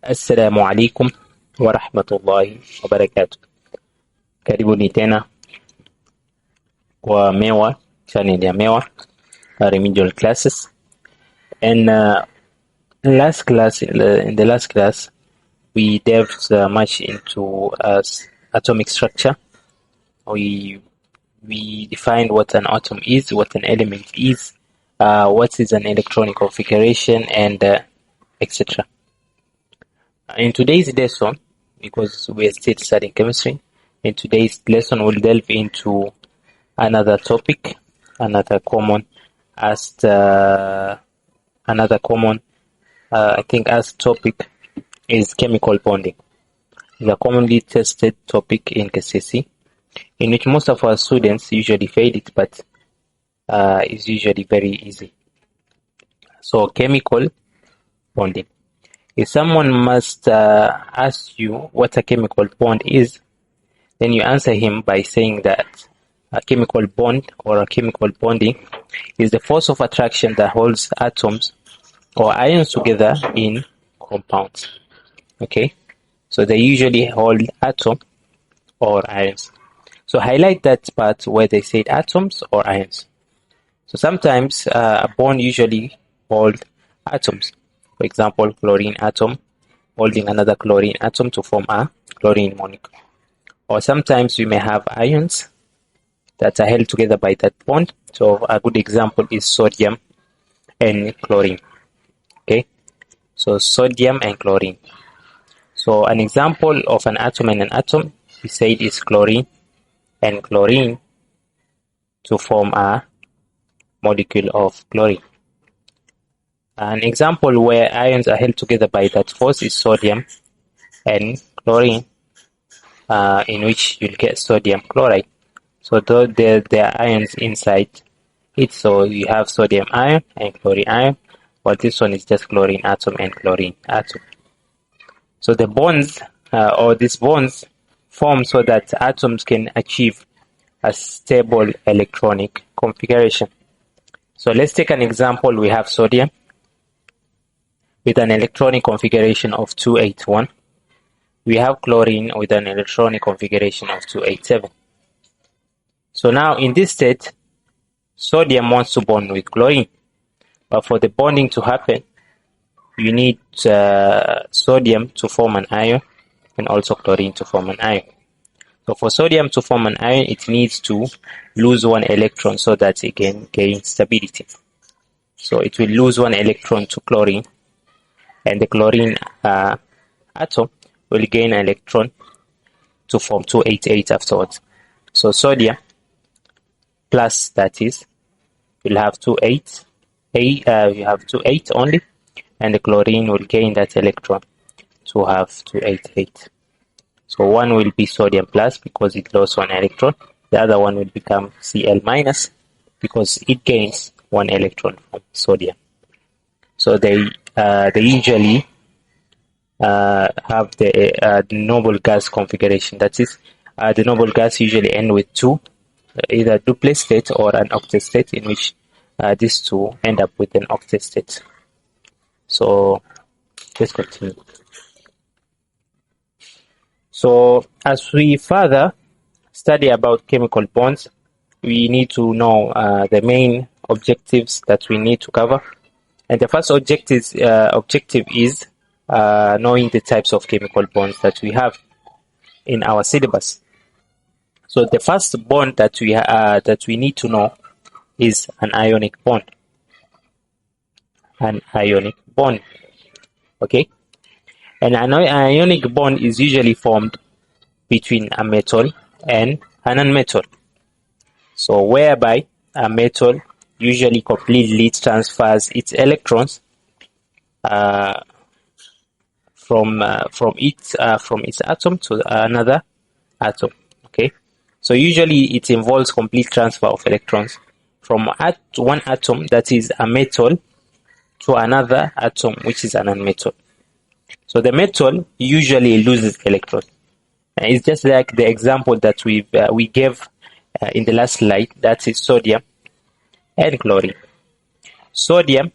Assalamu alaikum wa rahmatullahi wa barakatuh. Karibuni tena kwa Mewa, channel ya Mewa, remedial classes. And in the last class, we delved much into atomic structure. We defined what an atom is, what an element is, what is an electronic configuration, and etc. In today's lesson, because we are still studying chemistry, in today's lesson we'll delve into another topic, another common asked topic is chemical bonding. It's a commonly tested topic in KCSE, in which most of our students usually fail it, but it's usually very easy. So chemical bonding. If someone must ask you what a chemical bond is, then you answer him by saying that a chemical bond or a chemical bonding is the force of attraction that holds atoms or ions together in compounds. Okay, so they usually hold atom or ions. So highlight that part where they said atoms or ions. So sometimes a bond usually holds atoms. For example, chlorine atom holding another chlorine atom to form a chlorine molecule. Or sometimes we may have ions that are held together by that bond. So a good example is sodium and chlorine. Okay, so sodium and chlorine. So an example of an atom and an atom, we said, is chlorine and chlorine to form a molecule of chlorine. An example where ions are held together by that force is sodium and chlorine, in which you'll get sodium chloride. So there are ions inside it, so you have sodium ion and chlorine ion, but this one is just chlorine atom and chlorine atom. So the bonds, or these bonds, form so that atoms can achieve a stable electronic configuration. So let's take an example. We have sodium with an electronic configuration of 281. We have chlorine with an electronic configuration of 287. So now in this state, sodium wants to bond with chlorine. But for the bonding to happen, you need sodium to form an ion and also chlorine to form an ion. So for sodium to form an ion, it needs to lose one electron so that it can gain stability. So it will lose one electron to chlorine, and the chlorine atom will gain an electron to form 288 afterwards. So sodium plus, that is, will have 28 only, and the chlorine will gain that electron to have 288. So one will be sodium plus because it lost one electron. The other one will become Cl minus because it gains one electron from sodium. So they usually have the noble gas configuration. That is, the noble gas usually end with two, either duplet state or an octet state, in which these two end up with an octet state. So let's continue. So as we further study about chemical bonds, we need to know the main objectives that we need to cover. And the first objective is knowing the types of chemical bonds that we have in our syllabus. So the first bond that we need to know is an ionic bond. An ionic bond. Okay? And an ionic bond is usually formed between a metal and a non-metal. So whereby a metal usually completely transfers its electrons from its atom to another atom. Okay, so usually it involves complete transfer of electrons from one atom, that is a metal, to another atom, which is a non-metal. So the metal usually loses electrons. It's just like the example that we gave in the last slide, that is sodium and chlorine. Sodium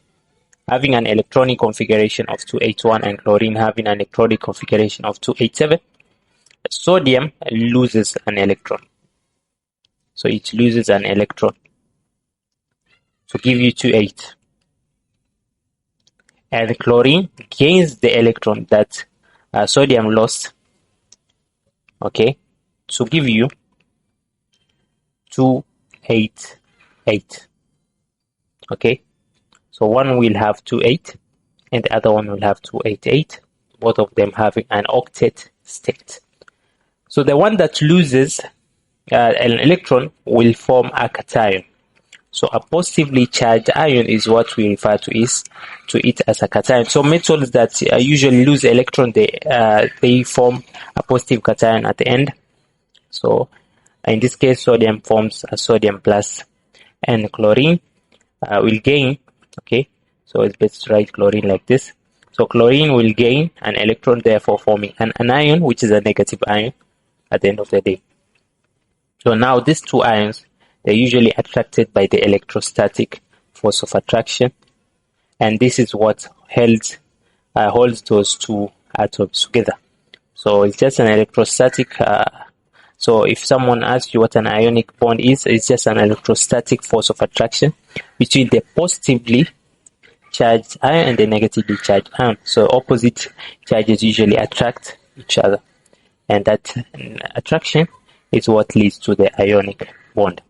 having an electronic configuration of 281 and chlorine having an electronic configuration of 287, sodium loses an electron. So it loses an electron to give you 28. And chlorine gains the electron that sodium lost, okay, to give you 288. Okay, so one will have 28 and the other one will have 288, both of them having an octet state. So the one that loses an electron will form a cation. So a positively charged ion is what we refer to it as a cation. So metals that usually lose electron, they form a positive cation at the end. So in this case, sodium forms a sodium plus, and chlorine will gain. Okay, so it's best to write chlorine like this. So chlorine will gain an electron, therefore forming an anion, which is a negative ion at the end of the day. So now these two ions, they're usually attracted by the electrostatic force of attraction, and this is what holds those two atoms together. So it's just an electrostatic. So if someone asks you what an ionic bond is, it's just an electrostatic force of attraction between the positively charged ion and the negatively charged ion. So opposite charges usually attract each other, and that attraction is what leads to the ionic bond.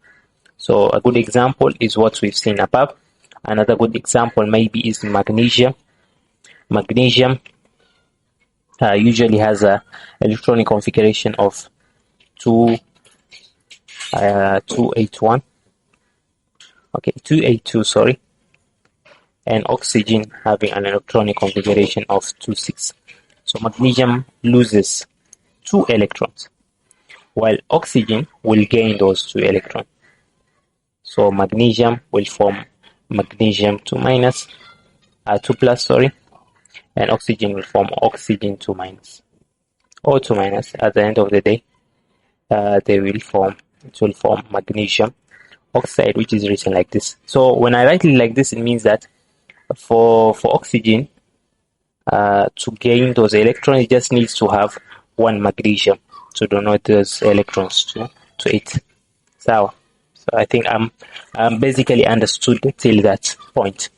So a good example is what we've seen above. Another good example maybe is magnesium. Magnesium usually has a electronic configuration of 281. Okay, 282, sorry. And oxygen having an electronic configuration of 26. So magnesium loses 2 electrons, while oxygen will gain those 2 electrons. So magnesium will form magnesium 2 plus, and oxygen will form oxygen 2 minus, or 2 minus. At the end of the day, it will form magnesium oxide, which is written like this. So when I write it like this, it means that for oxygen to gain those electrons, it just needs to have 1 magnesium to donate those electrons to it. So I think I'm basically understood till that point.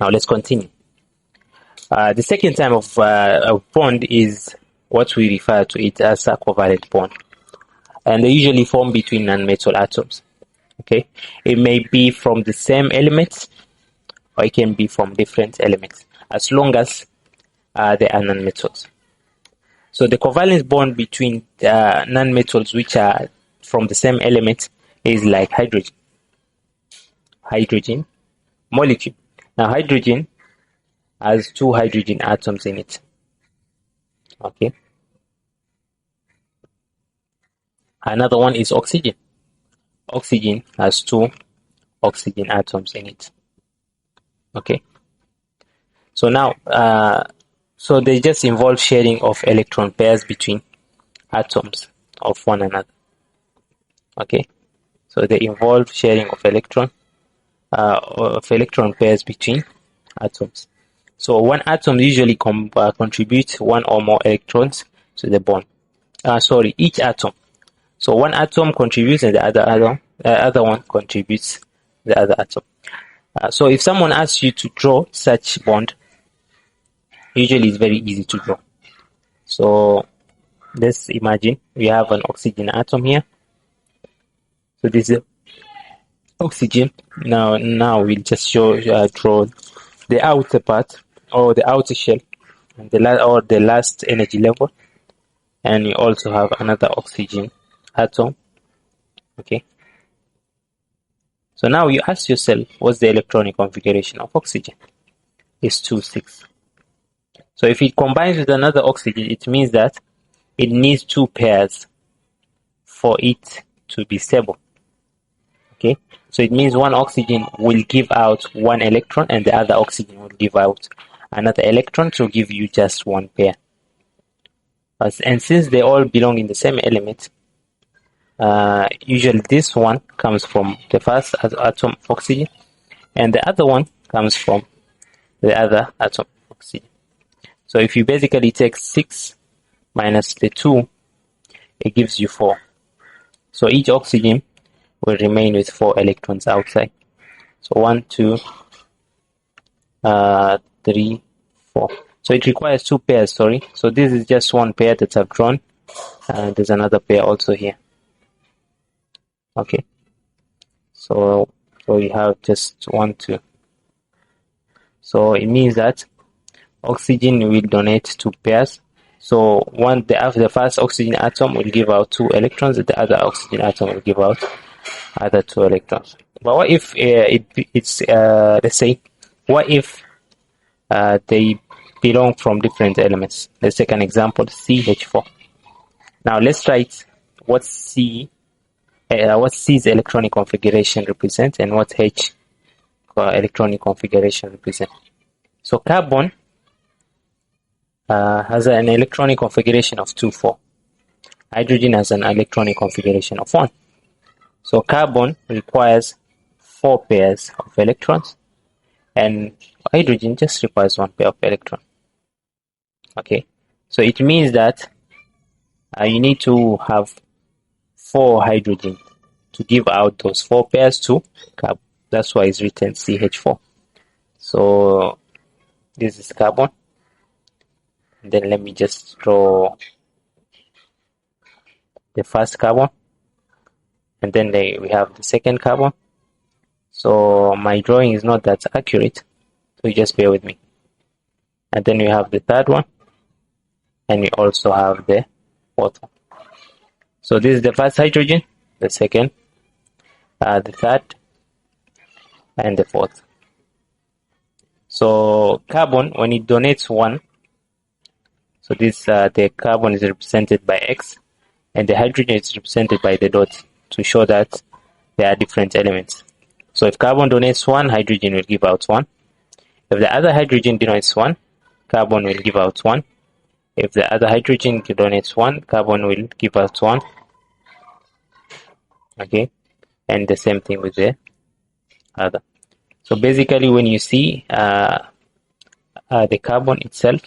Now let's continue. The second type of bond is what we refer to it as a covalent bond, and they usually form between non-metal atoms. Okay, it may be from the same elements, or it can be from different elements, as long as they are non-metals. So the covalent bond between non-metals which are from the same element is like hydrogen molecule. Now hydrogen has 2 hydrogen atoms in it. Okay. Another one is oxygen. Oxygen has 2 oxygen atoms in it. Okay. So now, so they just involve sharing of electron pairs between atoms of one another. Okay. So they involve sharing of electron pairs between atoms. So one atom usually contributes 1 or more electrons to the bond. Each atom. So one atom contributes and the other one contributes the other atom. So if someone asks you to draw such bond, usually it's very easy to draw. So let's imagine we have an oxygen atom here. So this is oxygen. Now we'll just draw the outer part, or the outer shell, and the last energy level, and you also have another oxygen atom. Okay. So now you ask yourself, what's the electronic configuration of oxygen? It's 2,6. So if it combines with another oxygen, it means that it needs 2 pairs for it to be stable. Okay, so it means one oxygen will give out 1 electron and the other oxygen will give out another electron to give you just 1 pair. And since they all belong in the same element, usually this one comes from the first atom of oxygen and the other one comes from the other atom, oxygen. So if you basically take 6 minus the 2, it gives you 4. So each oxygen will remain with 4 electrons outside. So 1, 2, 3, 4. So it requires 2 pairs, sorry. So this is just one pair that I've drawn. There's another pair also here. Okay. So you have just 1, 2. So it means that oxygen will donate 2 pairs. So the first oxygen atom will give out 2 electrons, the other oxygen atom will give out other 2 electrons. But what if let's say, what if they belong from different elements? Let's take an example, CH4. Now let's write what C's electronic configuration represents and what H electronic configuration represents. So carbon has an electronic configuration of 2, 4. Hydrogen has an electronic configuration of 1. So carbon requires 4 pairs of electrons, and hydrogen just requires 1 pair of electrons. Okay, so it means that you need to have 4 hydrogen to give out those 4 pairs to carbon. That's why it's written CH4. So this is carbon. Then let me just draw the first carbon, and then we have the second carbon. So my drawing is not that accurate, so you just bear with me. And then we have the third one, and we also have the fourth one. So this is the first hydrogen, the second, the third, and the fourth. So carbon, when it donates 1, so this the carbon is represented by X, and the hydrogen is represented by the dot to show that they are different elements. So if carbon donates 1, hydrogen will give out 1. If the other hydrogen donates 1, carbon will give out 1. If the other hydrogen donates 1, carbon will give out 1. Okay, and the same thing with the other. So basically, when you see the carbon itself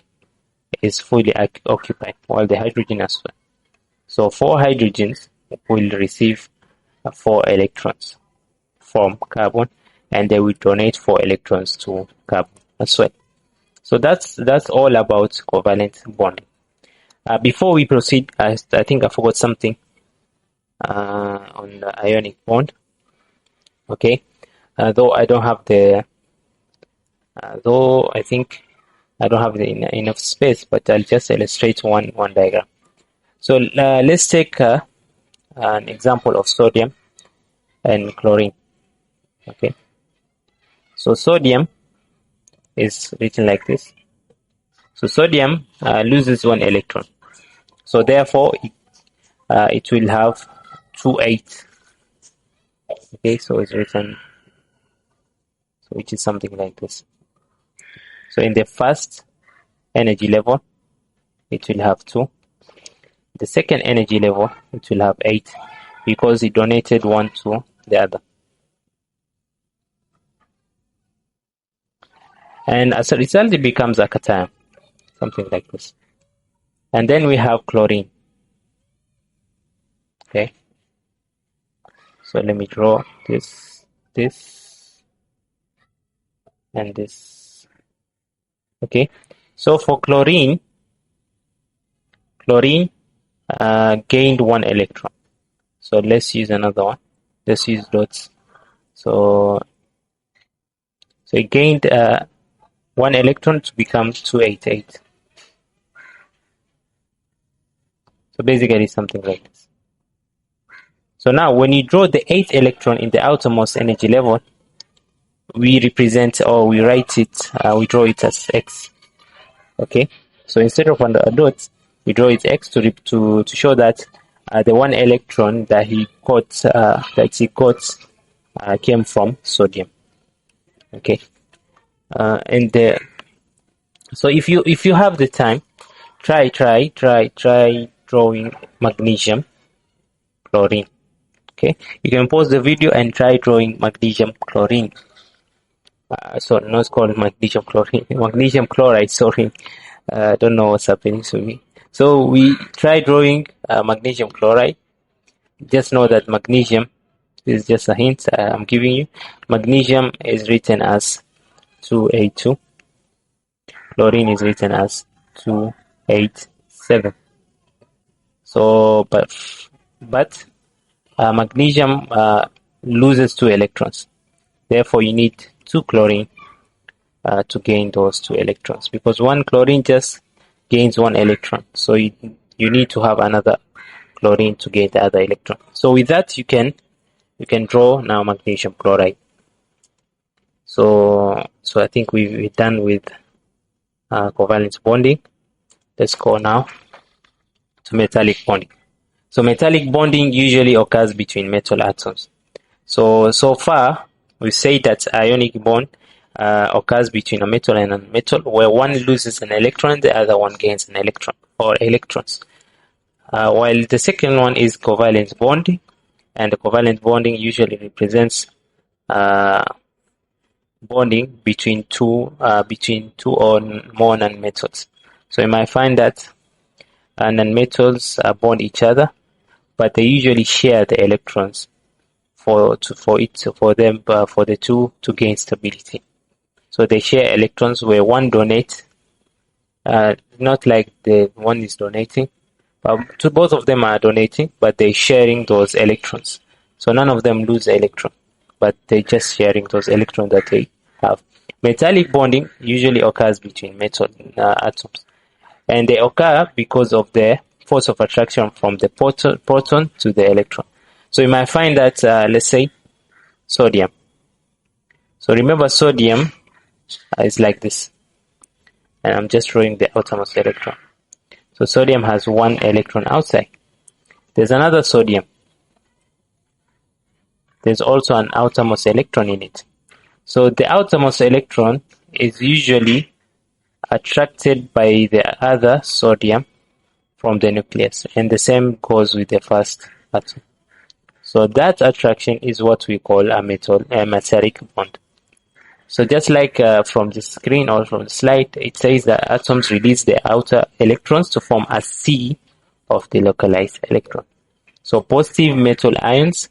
is fully occupied, while the hydrogen as well. So 4 hydrogens will receive 4 electrons from carbon, and they will donate 4 electrons to carbon as well. So that's all about covalent bonding. Before we proceed, I think I forgot something on the ionic bond. Okay, though I don't have the I think I don't have enough space, but I'll just illustrate one diagram. So let's take an example of sodium and chlorine. Okay, so sodium is written like this. So sodium loses 1 electron, so therefore it will have 2, 8. Okay, so it's written, so which is something like this. So in the first energy level, it will have 2. The second energy level, it will have 8, because it donated 1 to the other. And as a result, it becomes a cation, something like this. And then we have chlorine. Okay. So let me draw this, and this. Okay. So for chlorine gained 1 electron. So let's use another one. Let's use dots. So it gained 1 electron to become 288. So basically something like this. So now when you draw the 8th electron in the outermost energy level, we represent, or we write it, we draw it as X. Okay, so instead of under a dot, we draw it X to show that the 1 electron that he got came from sodium. Okay, so if you have the time, try drawing magnesium chlorine. Okay, you can pause the video and try drawing magnesium chlorine. So no, it's called magnesium chlorine, magnesium chloride. Sorry, don't know what's happening to me. So we try drawing magnesium chloride. Just know that magnesium is just a hint I'm giving you. Magnesium is written as 2A2. Chlorine is written as 2H7. So, but magnesium loses 2 electrons. Therefore, you need 2 chlorine to gain those 2 electrons, because 1 chlorine just gains 1 electron. So you need to have another chlorine to gain the other electron. So with that, you can draw now magnesium chloride. So I think we're done with covalent bonding. Let's go now to metallic bonding. So metallic bonding usually occurs between metal atoms. So far, we say that ionic bond occurs between a metal and a metal, where one loses an electron, the other one gains an electron or electrons. While the second one is covalent bonding, and the covalent bonding usually represents bonding between two or more nonmetals. So you might find that nonmetals bond each other, but they usually share the electrons for the two to gain stability. So they share electrons where one donates, not like the one is donating, but both of them are donating, but they're sharing those electrons. So none of them lose electron, but they're just sharing those electrons that they have. Metallic bonding usually occurs between metal atoms, and they occur because of the force of attraction from the proton to the electron. So you might find that, let's say, sodium. So remember, sodium is like this, and I'm just drawing the outermost electron. So sodium has 1 electron outside. There's another sodium. There's also an outermost electron in it. So the outermost electron is usually attracted by the other sodium from the nucleus, and the same goes with the first atom. So that attraction is what we call a metallic bond. So just like from the screen or from the slide, it says that atoms release the outer electrons to form a sea of the localized electron. So positive metal ions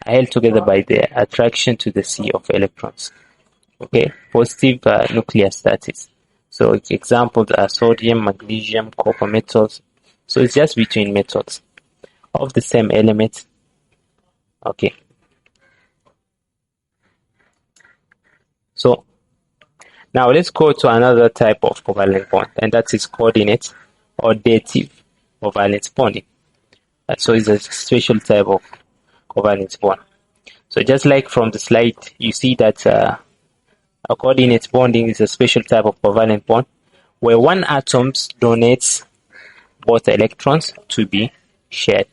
are held together by the attraction to the sea of electrons. Okay, positive nucleus, that is. So examples are sodium, magnesium, copper metals. So it's just between metals of the same element. Okay. So now let's go to another type of covalent bond, and that is coordinate or dative covalent bonding. So it's a special type of covalent bond. So just like from the slide, you see that a coordinate bonding is a special type of covalent bond where one atom donates both electrons to be shared.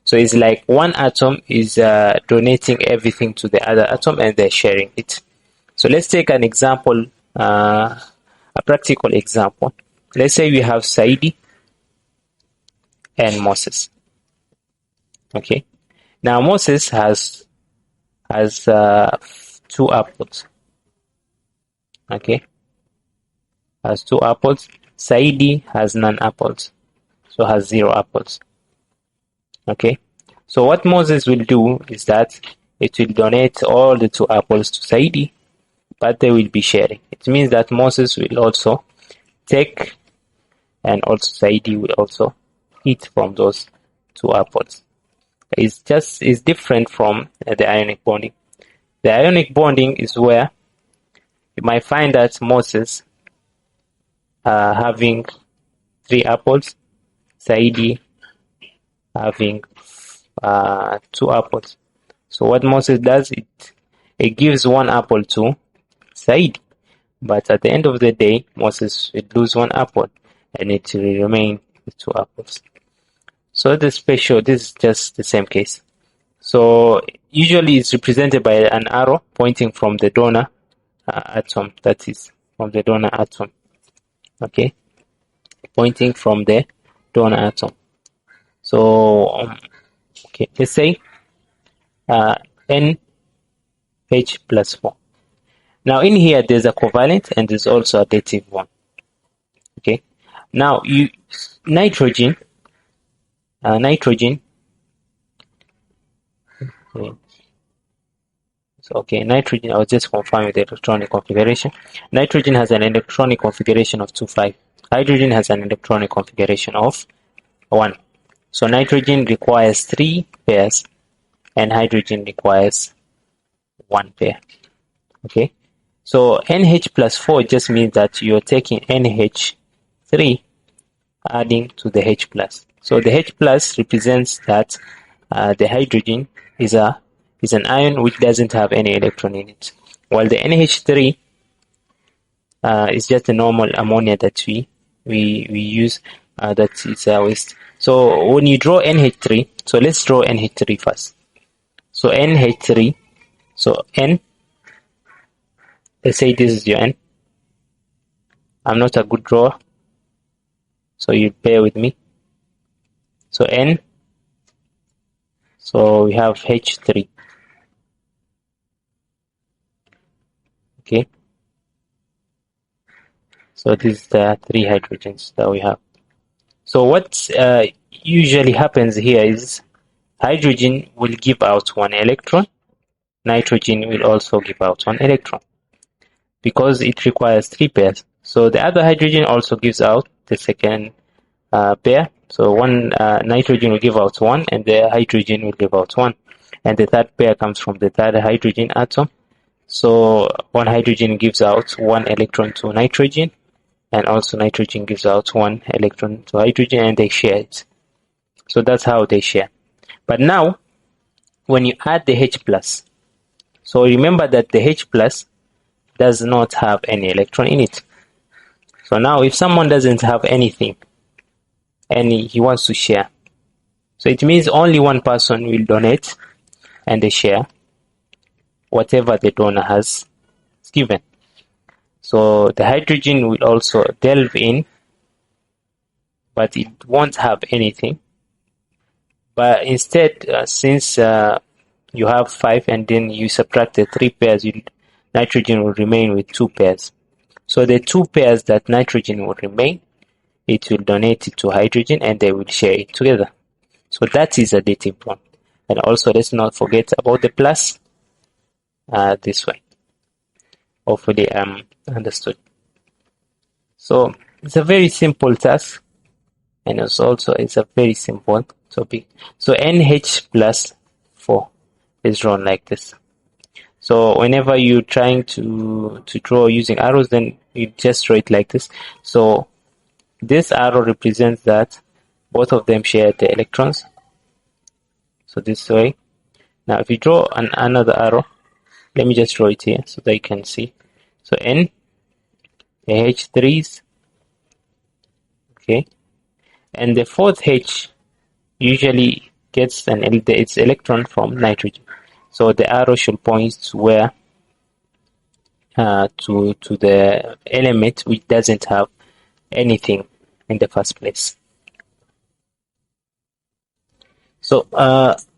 So it's like one atom is donating everything to the other atom, and they're sharing it. So let's take an example, a practical example. Let's say we have Saidi and Moses. Okay. Now Moses has 2 apples. Okay. Has 2 apples. Saidi has none apples, so has 0 apples. Okay. So what Moses will do is that it will donate all the 2 apples to Saidi, but they will be sharing. It means that Moses will also take, and also Saidi will also eat from those 2 apples. It's different from the ionic bonding. The ionic bonding is where you might find that Moses having 3 apples, Saidi having 2 apples. So what Moses does, it gives 1 apple to Saidi, but at the end of the day, Moses will lose 1 apple, and it will remain with 2 apples. So this is just the same case. So usually it's represented by an arrow pointing from the donor atom, that is from the donor atom. Okay, pointing from the donor atom. So okay, let's say NH plus 4. Now in here there's a covalent and there's also a dative one. Okay. Now nitrogen. Okay, nitrogen, I was just confirming the electronic configuration. Nitrogen has an electronic configuration of 2,5. Hydrogen has an electronic configuration of 1. So nitrogen requires 3 pairs and hydrogen requires 1 pair. Okay, so NH plus 4 just means that you're taking NH3 adding to the H plus. So the H plus represents that the hydrogen is an ion which doesn't have any electron in it, while the NH3 is just a normal ammonia that we use, that is a waste. So when you draw NH3, so let's draw NH3 first. So NH3, so N, let's say this is your N. I'm not a good drawer, so you bear with me. So N, so we have H3. Okay, so this is the 3 hydrogens that we have. So what usually happens here is hydrogen will give out 1 electron, nitrogen will also give out 1 electron because it requires 3 pairs. So the other hydrogen also gives out the second pair. So one nitrogen will give out 1 and the hydrogen will give out 1, and the third pair comes from the third hydrogen atom. So one hydrogen gives out 1 electron to nitrogen, and also nitrogen gives out 1 electron to hydrogen, and they share it. So that's how they share. But now when you add the H plus, so remember that the H plus does not have any electron in it. So now if someone doesn't have anything and he wants to share, so it means only one person will donate and they share whatever the donor has given. So the hydrogen will also delve in, but it won't have anything. But instead, since you have 5 and then you subtract the 3 pairs, nitrogen will remain with 2 pairs. So the 2 pairs that nitrogen will remain, it will donate it to hydrogen and they will share it together. So that is a dative bond. And also let's not forget about the plus this way. Hopefully understood. So it's a very simple task, and it's a very simple topic. So NH plus 4 is drawn like this. So whenever you're trying to draw using arrows, then you just draw it like this. So this arrow represents that both of them share the electrons. So this way. Now if you draw another arrow, let me just draw it here so that you can see. So N, the H3s, okay, and the fourth H usually gets its electron from nitrogen. So the arrow should point to where to the element which doesn't have anything in the first place. So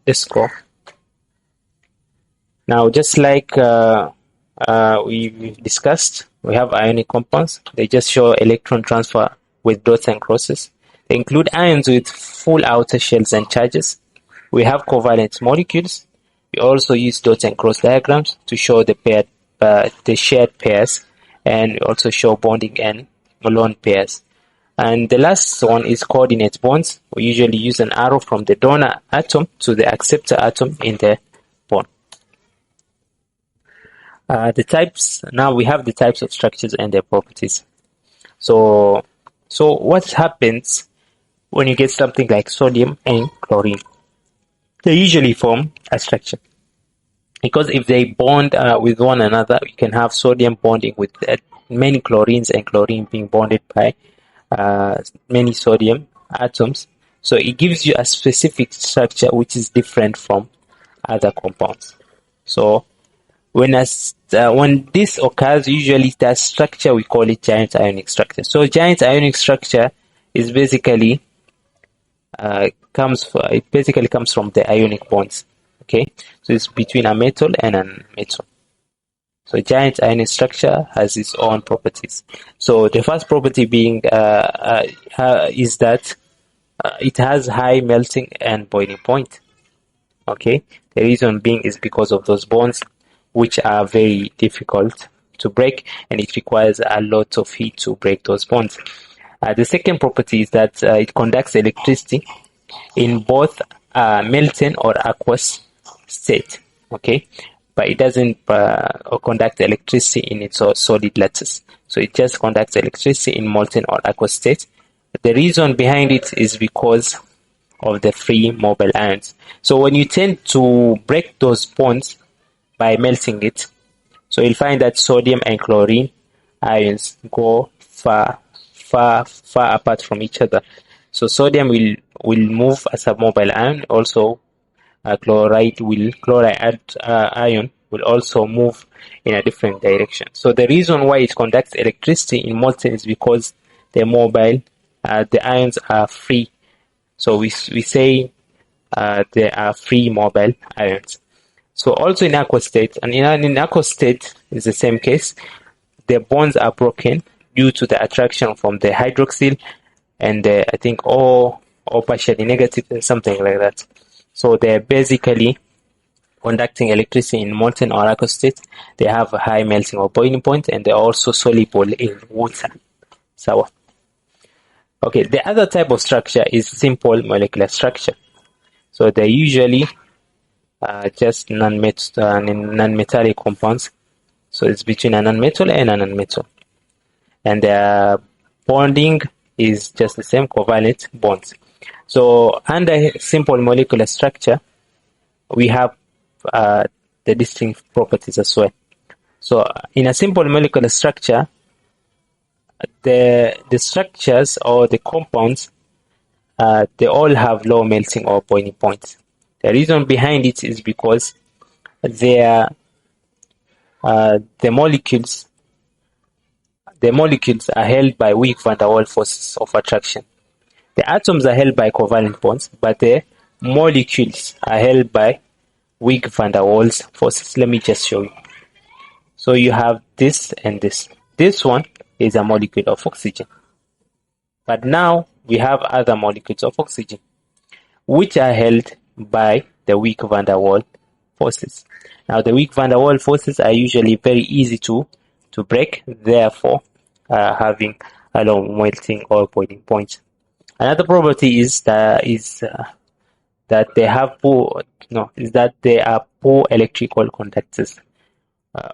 let's go. Now, just like we've discussed, we have ionic compounds. They just show electron transfer with dots and crosses. They include ions with full outer shells and charges. We have covalent molecules. We also use dots and cross diagrams to show the shared pairs, and we also show bonding and lone pairs. And the last one is coordinate bonds. We usually use an arrow from the donor atom to the acceptor atom in the bond. The types, now we have the types of structures and their properties. So what happens when you get something like sodium and chlorine? They usually form a structure, because if they bond with one another, you can have sodium bonding with many chlorines and chlorine being bonded by many sodium atoms. So it gives you a specific structure which is different from other compounds. So when this occurs, usually that structure we call it giant ionic structure. So giant ionic structure is basically comes from the ionic bonds. Okay, so it's between a metal and a metal. So giant ionic structure has its own properties. So the first property being is that it has high melting and boiling point. Okay, the reason being is because of those bonds, which are very difficult to break, and it requires a lot of heat to break those bonds. The second property is that it conducts electricity in both melting or aqueous state. Okay, but it doesn't conduct electricity in its solid lattice. So it just conducts electricity in molten or aqueous state. The reason behind it is because of the free mobile ions. So when you tend to break those bonds by melting it, so you'll find that sodium and chlorine ions go far apart from each other. So sodium will move as a mobile ion. Also, chloride ion will also move in a different direction. So the reason why it conducts electricity in molten is because the ions are free. So we say they are free mobile ions. So also in aqueous state, and in aqueous state is the same case. The bonds are broken due to the attraction from the hydroxyl and I think O partially negative and something like that. So they're basically conducting electricity in molten or aqueous state. They have a high melting or boiling point, and they're also soluble in water. So, okay, the other type of structure is simple molecular structure. So they're usually just non-metallic compounds. So it's between a non-metal and a non-metal. And their bonding is just the same, covalent bonds. So under simple molecular structure, we have the distinct properties as well. So in a simple molecular structure, the structures or the compounds, they all have low melting or boiling points. The reason behind it is because the molecules are held by weak van der Waals forces of attraction. The atoms are held by covalent bonds, but the molecules are held by weak van der Waals forces. Let me just show you. So you have this and this. This one is a molecule of oxygen. But now we have other molecules of oxygen, which are held by the weak van der Waals forces. Now the weak van der Waals forces are usually very easy to break, therefore having a low melting or boiling point. Another property is that they are poor electrical conductors.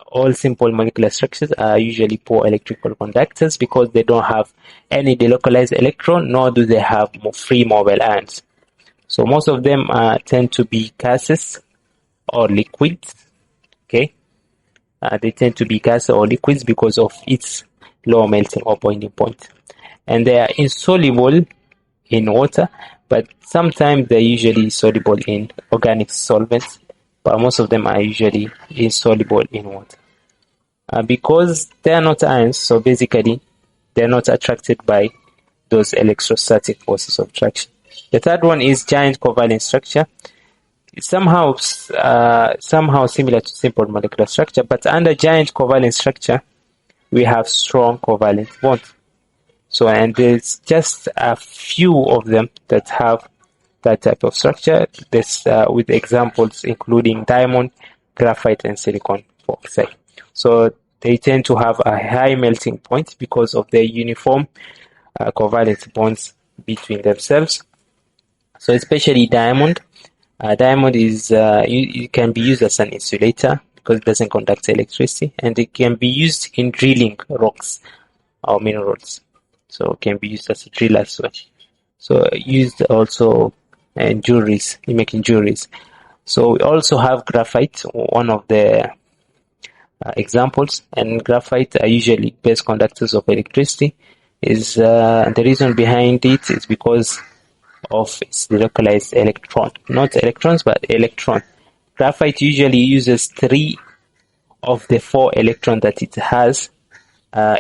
All simple molecular structures are usually poor electrical conductors because they don't have any delocalized electron, nor do they have free mobile ions. So most of them tend to be gases or liquids. Okay, they tend to be gases or liquids because of its low melting or boiling point, and they are insoluble in water, but sometimes they're usually soluble in organic solvents, but most of them are usually insoluble in water. Because they are not ions, so basically they're not attracted by those electrostatic forces of attraction. The third one is giant covalent structure. It's somehow similar to simple molecular structure, but under giant covalent structure, we have strong covalent bonds. So, and there's just a few of them that have that type of structure. This with examples including diamond, graphite, and silicon oxide. So they tend to have a high melting point because of their uniform covalent bonds between themselves. So especially diamond. Diamond is it can be used as an insulator because it doesn't conduct electricity, and it can be used in drilling rocks or minerals. So it can be used as a drill as well. So used also in jewelries, in making jewelries. So we also have graphite, one of the examples, and graphite are usually best conductors of electricity. Is the reason behind it is because of its delocalized electron, not electrons but electron. Graphite usually uses 3 of the 4 electrons that it has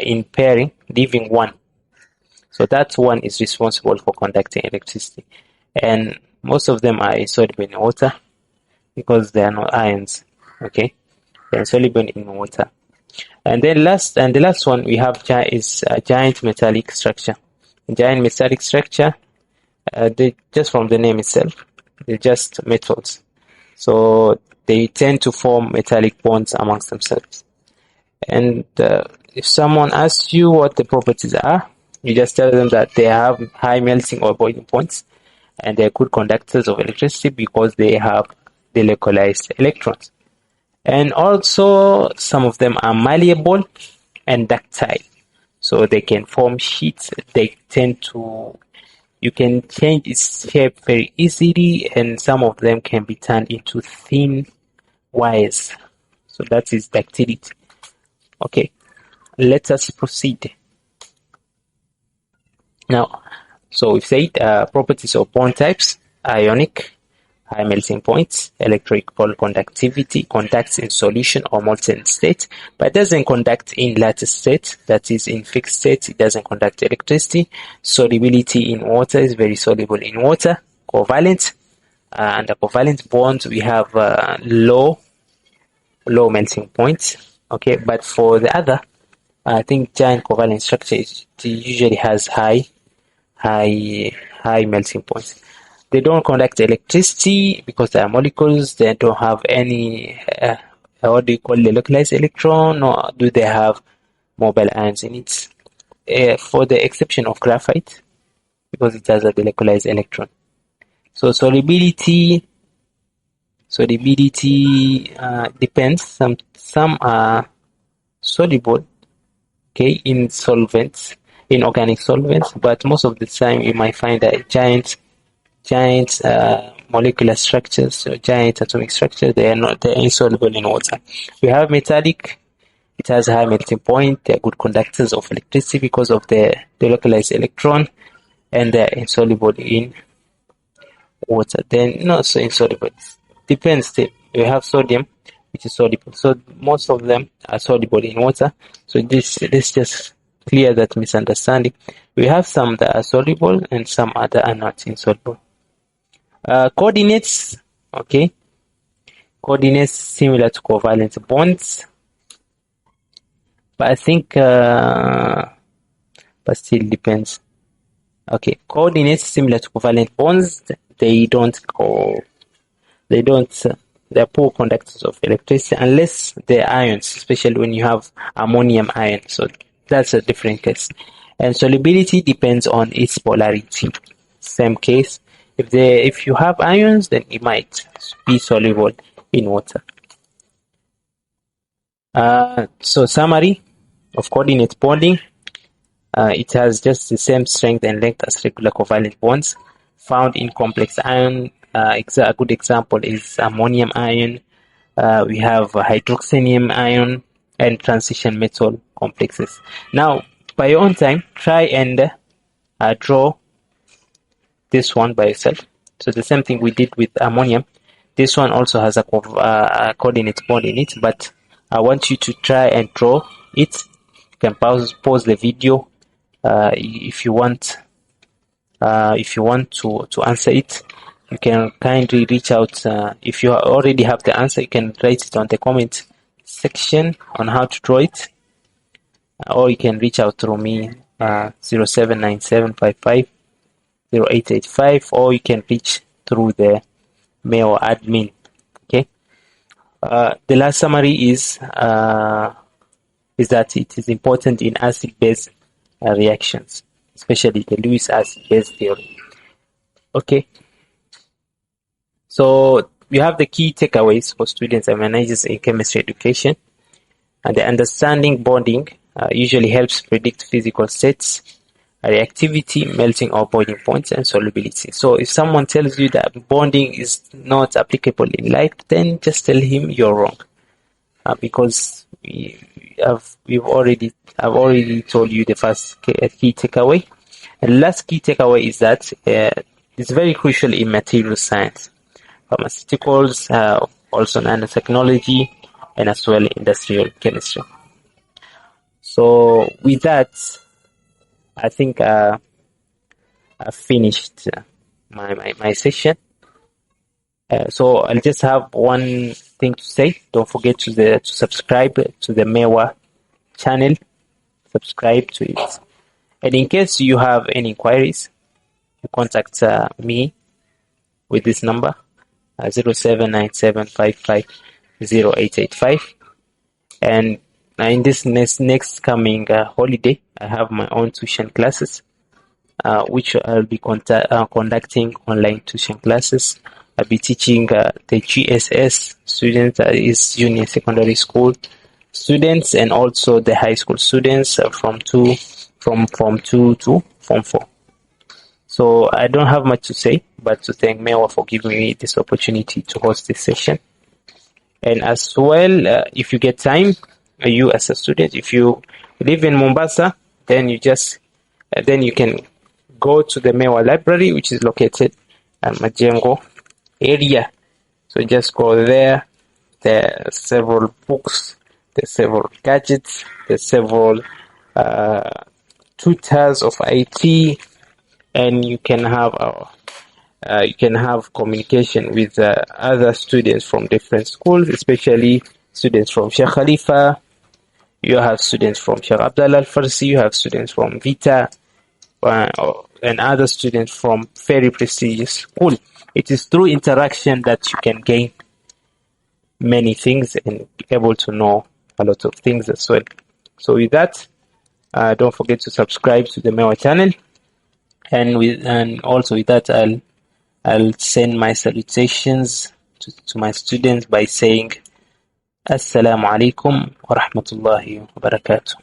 in pairing, leaving 1. So that one is responsible for conducting electricity, and most of them are insoluble in water because they are not ions. Okay, they are insoluble in water. And then the last one we have is a giant metallic structure. Giant metallic structure, they just from the name itself, they're just metals. So they tend to form metallic bonds amongst themselves. And if someone asks you what the properties are, you just tell them that they have high melting or boiling points, and they're good conductors of electricity because they have the localized electrons. And also, some of them are malleable and ductile. So they can form sheets. You can change its shape very easily, and some of them can be turned into thin wires. So that is ductility. Okay, let us proceed. Now, so we've said properties of bond types: ionic, high melting points, electrical conductivity, conducts in solution or molten state, but doesn't conduct in lattice state, that is in fixed state, it doesn't conduct electricity. Solubility in water, is very soluble in water. Covalent, under covalent bonds we have low melting points. Okay, but for the other, I think giant covalent structure usually has high melting points. They don't conduct electricity because they are molecules. They don't have any what do you call the localized electron, nor do they have mobile ions in it, for the exception of graphite, because it has a localized electron. So solubility depends. Some are soluble, okay, in solvents, in organic solvents, but most of the time you might find that giant molecular structures, so giant atomic structures, they're insoluble in water. We have metallic, it has a high melting point, they're good conductors of electricity because of the localized electron, and they're insoluble in water. Then not so insoluble. Depends. We have sodium, which is soluble. So most of them are soluble in water. So this just clear that misunderstanding. We have some that are soluble and some other are not insoluble. Coordinates, okay. Coordinates similar to covalent bonds, but I think, but still depends. Okay, coordinates similar to covalent bonds, they're poor conductors of electricity unless they're ions, especially when you have ammonium ion. So that's a different case. And solubility depends on its polarity. Same case. If you have ions, then it might be soluble in water. So summary of coordinate bonding. It has just the same strength and length as regular covalent bonds found in complex ion. A good example is ammonium ion. We have hydroxonium ion and transition metal complexes. Now, by your own time, try and draw this one by yourself. So the same thing we did with ammonium. This one also has a coordinate bond in it, but I want you to try and draw it. You can pause the video if you want to answer it. You can kindly reach out. If you already have the answer, you can write it on the comment section on how to draw it, or you can reach out through me 0797550885, or you can reach through the Mewa admin. Okay. The last summary is that it is important in acid-base reactions, especially the Lewis acid-base theory. Okay. So you have the key takeaways for students and managers in chemistry education. And the understanding bonding usually helps predict physical states, reactivity, melting or boiling points, and solubility. So if someone tells you that bonding is not applicable in life, then just tell him you're wrong, because I've already told you the first key takeaway. And last key takeaway is that it's very crucial in material science, pharmaceuticals, also nanotechnology, and as well industrial chemistry. So with that, I think I've finished my session. So I'll just have one thing to say. Don't forget to subscribe to the Mewa channel, subscribe to it. And in case you have any inquiries, you contact me with this number, 0797550885. And in this next coming holiday, I have my own tuition classes, which I'll be conducting online tuition classes. I'll be teaching the KCSE students, is junior secondary school students, and also the high school students from Form 2 to Form 4. So I don't have much to say, but to thank Mewa for giving me this opportunity to host this session. And as well, if you get time, you as a student, if you live in Mombasa, then you can go to the Mewa library, which is located at Majengo area. So just go there. There are several books, there's several gadgets, there's several tutors of IT, and you can have communication with other students from different schools, especially students from Sheikh Khalifa. You have students from Sheikh Abdullah Al-Farsi, you have students from Vita, and other students from very prestigious school. It is through interaction that you can gain many things and be able to know a lot of things as well. So with that, don't forget to subscribe to the Mewa channel, and also with that, I'll send my salutations to my students by saying Assalamu alaikum wa rahmatullahi wa barakatuh.